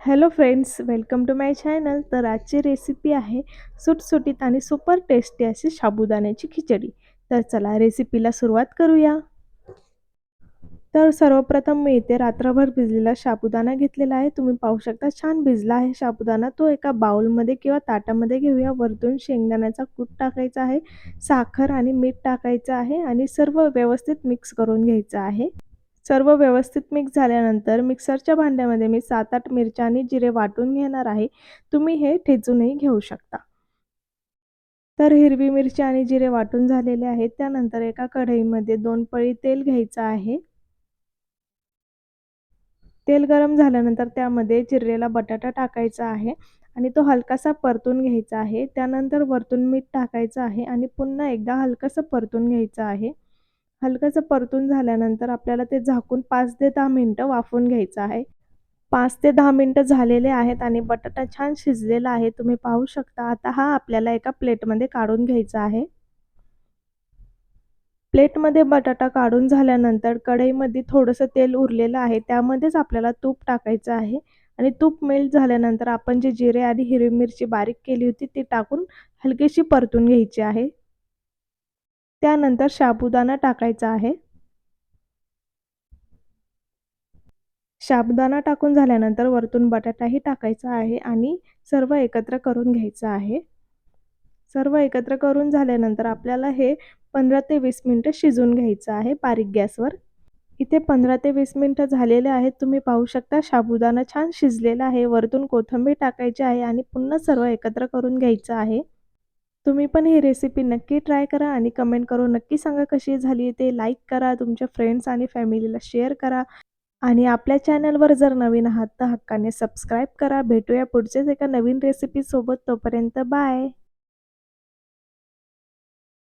Hello friends, welcome to my channel. तर आजची recipe आहे सुटसुटीत आणि सुपर टेस्टी अशी साबुदाण्याची खिचडी. तर चला रेसिपीला सुरुवात करूया. तर सर्वप्रथम मी इथे रात्रभर भिजलेला साबुदाणा घेतलेला आहे. तुम्ही पाहू शकता छान भिजला आहे साबुदाणा. तो एका बाउलमध्ये किंवा ताटामध्ये घेऊया. वरतून शेंगदाण्याचा कूट टाकायचा आहे, साखर आणि मीठ टाकायचं आहे आणि सर्व व्यवस्थित मिक्स करून घ्यायचं आहे. सर्व व्यवस्थित मिक्स झाल्यानंतर मिक्सरच्या भांड्यामध्ये मी 7-8 मिरच्या आणि जिरे वाटून घेणार आहे. तुम्ही हे ठेचूनही घेऊ शकता. तर हिरवी मिरची आणि जिरे वाटून झालेले आहेत. त्यानंतर एका कढईमध्ये 2 पळी तेल घ्यायचं आहे. तेल गरम झाल्यानंतर त्यामध्ये चिरलेला बटाटा टाकायचा आहे आणि तो हलकासा परतून घ्यायचा आहे. त्यानंतर वरतून मीठ टाकायचं आहे आणि पुन्हा एकदा हलकंसं परतून घ्यायचं आहे. हलकंसं परतून झाल्यानंतर आपल्याला ते झाकून 5 ते 10 मिनिटं वाफवून घ्यायचं आहे. 5 ते 10 मिनिटं झालेले आहेत आणि बटाटा छान शिजलेला आहे. तुम्ही पाहू शकता. आता हा आपल्याला एका प्लेटमध्ये काढून घ्यायचा आहे. प्लेटमध्ये बटाटा काढून झाल्यानंतर कढईमध्ये थोडंसं तेल उरलेलं आहे. त्यामध्येच आपल्याला तूप टाकायचं आहे आणि तूप मेल्ट झाल्यानंतर आपण जे जिरे आणि हिरवी मिरची बारीक केली होती ती टाकून हलकीशी परतून घ्यायची आहे. त्यानंतर साबुदाणा टाकायचा आहे. साबुदाणा टाकून झाल्यानंतर वरतून बटाटाही टाकायचा आहे आणि सर्व एकत्र करून घ्यायचं आहे. सर्व एकत्र करून झाल्यानंतर आपल्याला हे 15 ते 20 मिनिटं शिजवून घ्यायचं आहे बारीक गॅसवर. इथे 15 ते 20 मिनिटं झालेले आहेत. तुम्ही पाहू शकता साबुदाणा छान शिजलेला आहे. वरतून कोथिंबीर टाकायची आहे आणि पुन्हा सर्व एकत्र करून घ्यायचं आहे. तुम्ही पण ही रेसिपी नक्की ट्राय करा आणि कमेंट करून नक्की सांगा कशी झाली ते. लाईक करा, तुमच्या फ्रेंड्स आणि फॅमिलीला शेअर करा आणि आपल्या चॅनलवर जर नवीन आहात तर हक्काने सबस्क्राईब करा. भेटूया पुढच्याच एका नवीन रेसिपीसोबत. तोपर्यंत बाय.